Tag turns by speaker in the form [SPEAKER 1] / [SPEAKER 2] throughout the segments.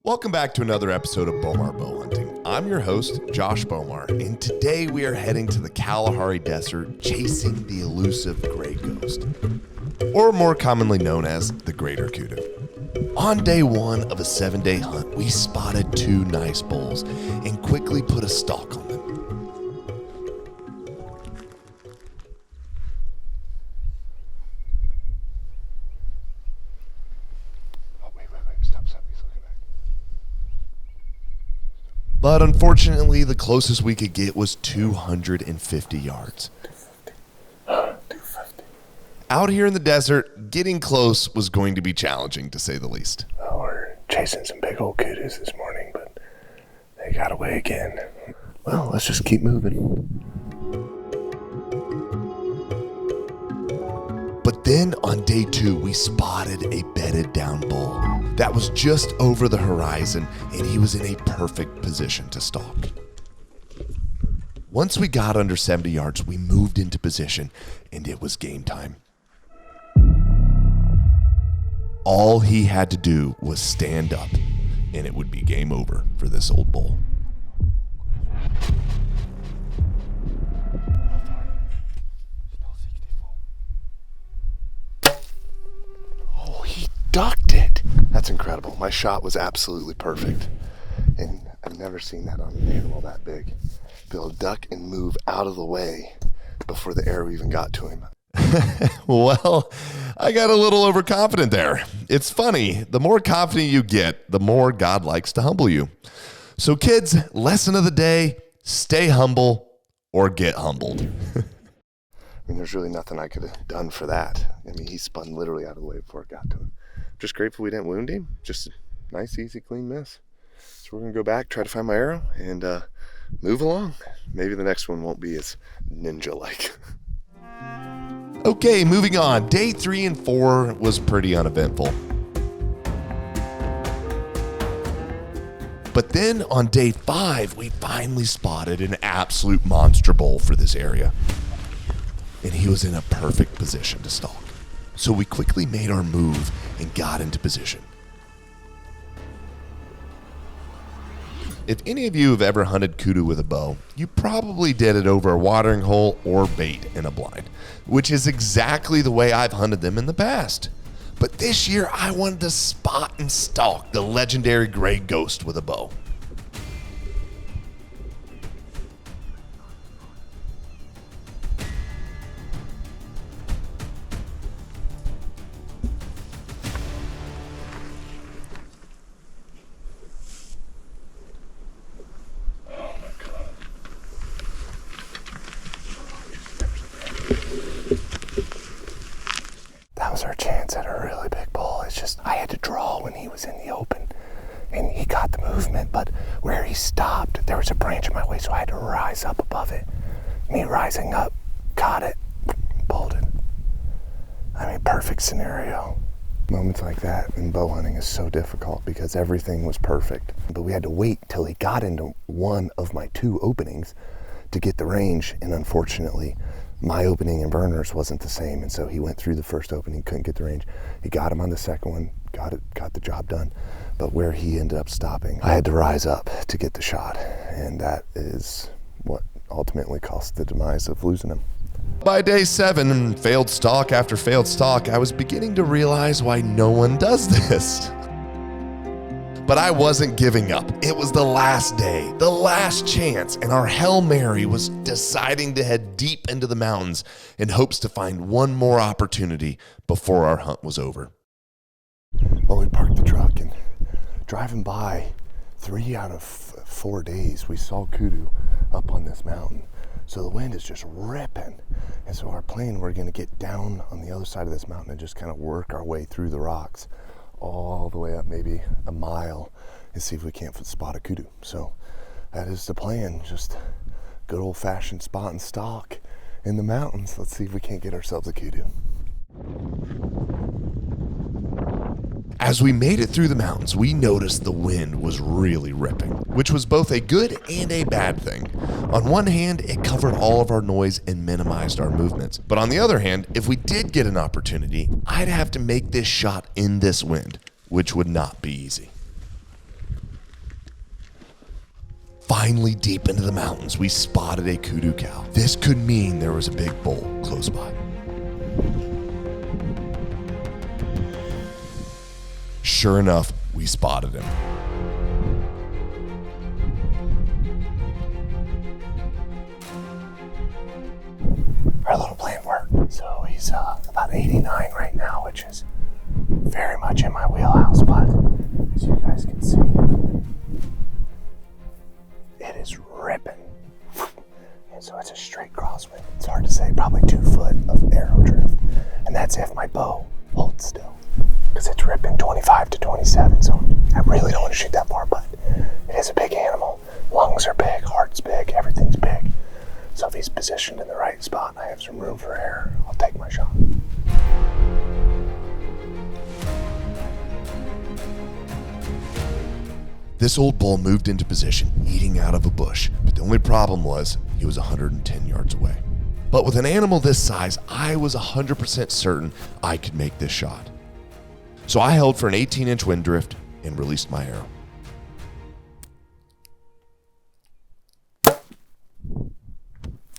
[SPEAKER 1] Welcome back to another episode of Bowmar Bow Hunting. I'm your host, Josh Bowmar, and today we are heading to the Kalahari Desert chasing the elusive gray ghost, or more commonly known as the greater kudu. On day one of a 7-day hunt, we spotted two nice bulls and quickly put a stalk on them. But unfortunately, the closest we could get was 250 yards.
[SPEAKER 2] 250.
[SPEAKER 1] Out here in the desert, getting close was going to be challenging, to say the least.
[SPEAKER 2] Well, we're chasing some big old kudus this morning, but they got away again. Well, let's just keep moving.
[SPEAKER 1] But then on day two, we spotted a bedded down bull that was just over the horizon, and he was in a perfect position to stalk. Once we got under 70 yards, we moved into position, and it was game time. All he had to do was stand up, and it would be game over for this old bull.
[SPEAKER 2] Oh, he ducked it. That's incredible. My shot was absolutely perfect. And I've never seen that on an animal that big. Be able to duck and move out of the way before the arrow even got to him.
[SPEAKER 1] Well, I got a little overconfident there. It's funny, the more confident you get, the more God likes to humble you. So kids, lesson of the day, stay humble or get humbled.
[SPEAKER 2] I mean, there's really nothing I could have done for that. I mean, he spun literally out of the way before it got to him. Just grateful we didn't wound him. Just a nice, easy, clean miss. So we're going to go back, try to find my arrow, and move along. Maybe the next one won't be as ninja-like.
[SPEAKER 1] Okay, moving on. Day 3 and 4 was pretty uneventful. But then on day 5, we finally spotted an absolute monster bull for this area. And he was in a perfect position to stalk. So we quickly made our move and got into position. If any of you have ever hunted kudu with a bow, you probably did it over a watering hole or bait in a blind, which is exactly the way I've hunted them in the past. But this year, I wanted to spot and stalk the legendary gray ghost with a bow.
[SPEAKER 2] That was our chance at a really big bull. It's just, I had to draw when he was in the open. And he got the movement, but where he stopped, there was a branch in my way, so I had to rise up above it. Me rising up, caught it, pulled it. I mean, perfect scenario. Moments like that in bow hunting is so difficult because everything was perfect. But we had to wait till he got into one of my 2 openings to get the range, and unfortunately, my opening in burners wasn't the same, and so he went through the first opening, couldn't get the range. He got him on the second one, got the job done. But where he ended up stopping, I had to rise up to get the shot, and that is what ultimately cost the demise of losing him.
[SPEAKER 1] By day 7, failed stalk after failed stalk, I was beginning to realize why no one does this. But I wasn't giving up. It was the last day, the last chance, and our Hail Mary was deciding to head deep into the mountains in hopes to find one more opportunity before our hunt was over.
[SPEAKER 2] Well, we parked the truck, and driving by 3 out of 4 days, we saw kudu up on this mountain. So the wind is just ripping. And so our plan, we're gonna get down on the other side of this mountain and just kind of work our way through the rocks all the way up maybe a mile and see if we can't spot a kudu. So that is the plan, just good old-fashioned spot and stalk in the mountains. Let's see if we can't get ourselves a kudu.
[SPEAKER 1] As we made it through the mountains, we noticed the wind was really ripping, which was both a good and a bad thing. On one hand, it covered all of our noise and minimized our movements. But on the other hand, if we did get an opportunity, I'd have to make this shot in this wind, which would not be easy. Finally, deep into the mountains, we spotted a kudu cow. This could mean there was a big bull close by. Sure enough, we spotted him.
[SPEAKER 2] Our little plan worked. So he's about 89 right now, which is very much in my wheelhouse, but as you guys can see, it is ripping. And so it's a straight crosswind. It's hard to say, probably 2 foot of arrow drift. And that's if my bow holds still, because it's ripping 25 to 27. So I really don't want to shoot that far, but it is a big animal. Lungs are big, heart's big, everything's big. So if he's positioned in the right spot and I have some room for error, I'll take my shot.
[SPEAKER 1] This old bull moved into position, eating out of a bush, but the only problem was he was 110 yards away. But with an animal this size, I was 100% certain I could make this shot. So I held for an 18-inch wind drift and released my arrow.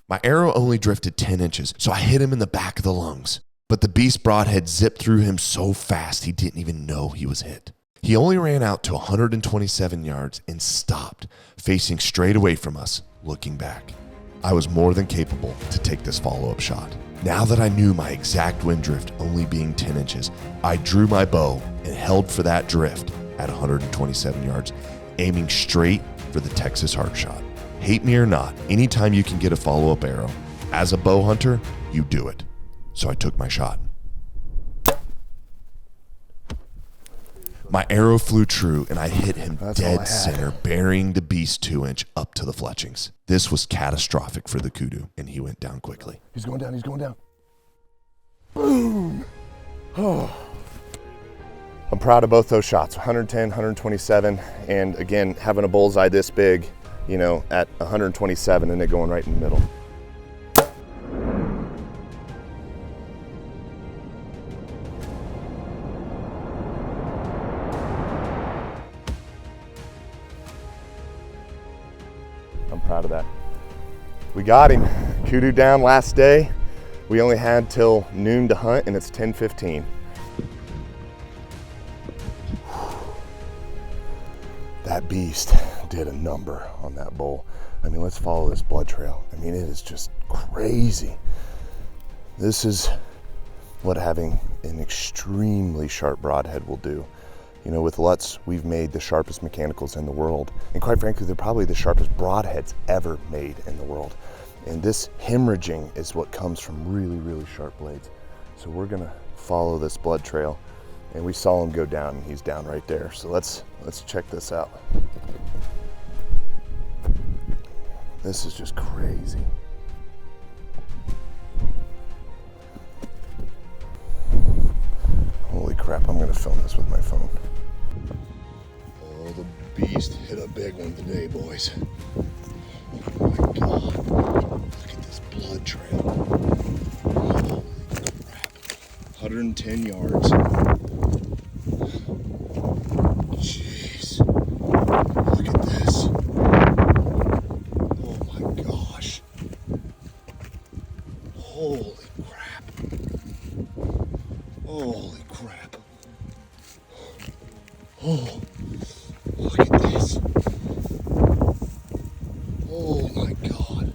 [SPEAKER 1] My arrow only drifted 10 inches, so I hit him in the back of the lungs. But the beast Broadhead zipped through him so fast he didn't even know he was hit. He only ran out to 127 yards and stopped, facing straight away from us, looking back. I was more than capable to take this follow-up shot. Now that I knew my exact wind drift only being 10 inches, I drew my bow and held for that drift at 127 yards, aiming straight for the Texas heart shot. Hate me or not, anytime you can get a follow-up arrow, as a bow hunter, you do it. So I took my shot. My arrow flew true and I hit him dead center, burying the beast 2-inch up to the fletchings. This was catastrophic for the kudu, and he went down quickly.
[SPEAKER 2] He's going down, he's going down. Boom! Oh. I'm proud of both those shots, 110, 127, and again, having a bullseye this big, you know, at 127 and it going right in the middle. I'm proud of that. We got him. Kudu down last day. We only had till noon to hunt and it's 10:15. That beast did a number on that bull. I mean, let's follow this blood trail. I mean, it is just crazy. This is what having an extremely sharp broadhead will do. You know, with Lutz, we've made the sharpest mechanicals in the world. And quite frankly, they're probably the sharpest broadheads ever made in the world. And this hemorrhaging is what comes from really, really sharp blades. So we're gonna follow this blood trail. And we saw him go down, and he's down right there. So let's check this out. This is just crazy. Holy crap, I'm gonna film this with my phone. Oh, the beast hit a big one today, boys. Oh my God, look at this blood trail. Holy crap, 110 yards. Jeez, look at this. Oh my gosh. Holy crap. Holy crap. Oh, look at this. Oh my God.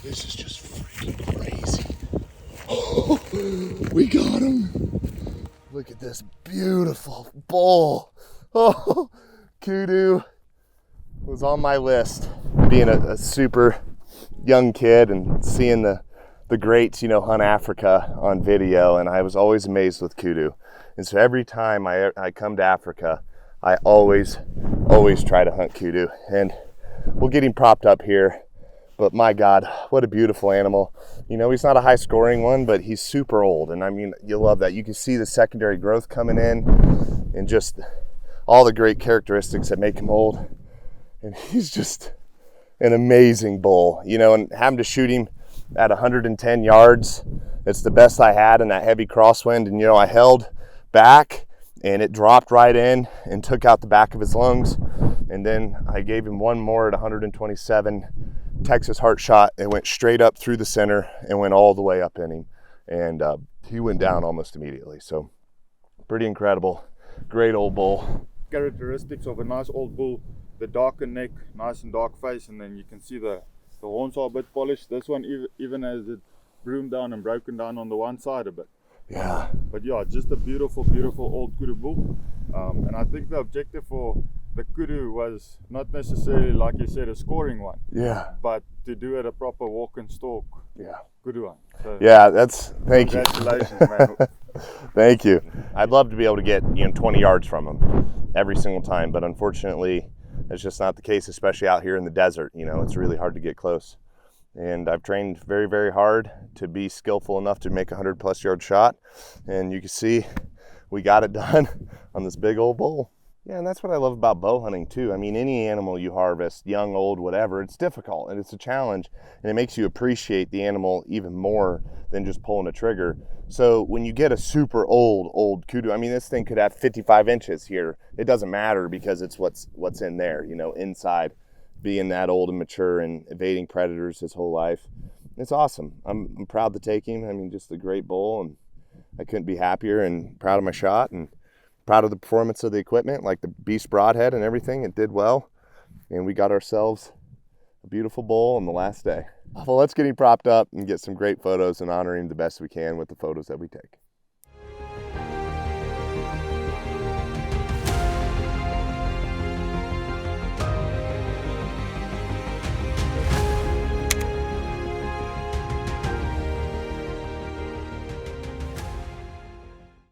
[SPEAKER 2] This is just freaking crazy. Oh, we got him. Look at this beautiful bull. Oh, kudu was on my list. Being a super young kid and seeing the greats, you know, hunt Africa on video, and I was always amazed with kudu. And so every time I come to Africa, I always try to hunt kudu. And we'll get him propped up here, but my God, what a beautiful animal. You know, he's not a high scoring one, but he's super old. And I mean, you love that. You can see the secondary growth coming in and just all the great characteristics that make him old. And he's just an amazing bull, you know, and having to shoot him at 110 yards, it's the best I had in that heavy crosswind. And, you know, I held back and it dropped right in and took out the back of his lungs. And then I gave him one more at 127 Texas heart shot. It went straight up through the center and went all the way up in him. And he went down almost immediately. So pretty incredible. Great old bull.
[SPEAKER 3] Characteristics of a nice old bull: the darker neck, nice and dark face, and then you can see the horns are a bit polished. This one even as it broomed down and broken down on the one side a bit.
[SPEAKER 2] Yeah.
[SPEAKER 3] But yeah, just a beautiful, beautiful old kudu bull. And I think the objective for the kudu was not necessarily, like you said, a scoring one.
[SPEAKER 2] Yeah.
[SPEAKER 3] But to do it a proper walk and stalk.
[SPEAKER 2] Yeah.
[SPEAKER 3] Kudu one. So
[SPEAKER 2] yeah, thank you.
[SPEAKER 3] Congratulations, man.
[SPEAKER 2] Thank you. I'd love to be able to get 20 yards from him every single time, but unfortunately, that's just not the case, especially out here in the desert. It's really hard to get close. And I've trained very, very hard to be skillful enough to make a 100+ yard shot. And you can see we got it done on this big old bull. Yeah, and that's what I love about bow hunting too. I mean, any animal you harvest, young, old, whatever, it's difficult and it's a challenge, and it makes you appreciate the animal even more than just pulling a trigger. So when you get a super old kudu, I mean, this thing could have 55 inches here. It doesn't matter because it's what's in there, inside. Being that old and mature and evading predators his whole life. It's awesome. I'm proud to take him. I mean, just a great bull, and I couldn't be happier, and proud of my shot and proud of the performance of the equipment, like the beast broadhead and everything. It did well, and we got ourselves a beautiful bull on the last day. Well, let's get him propped up and get some great photos and honor him the best we can with the photos that we take.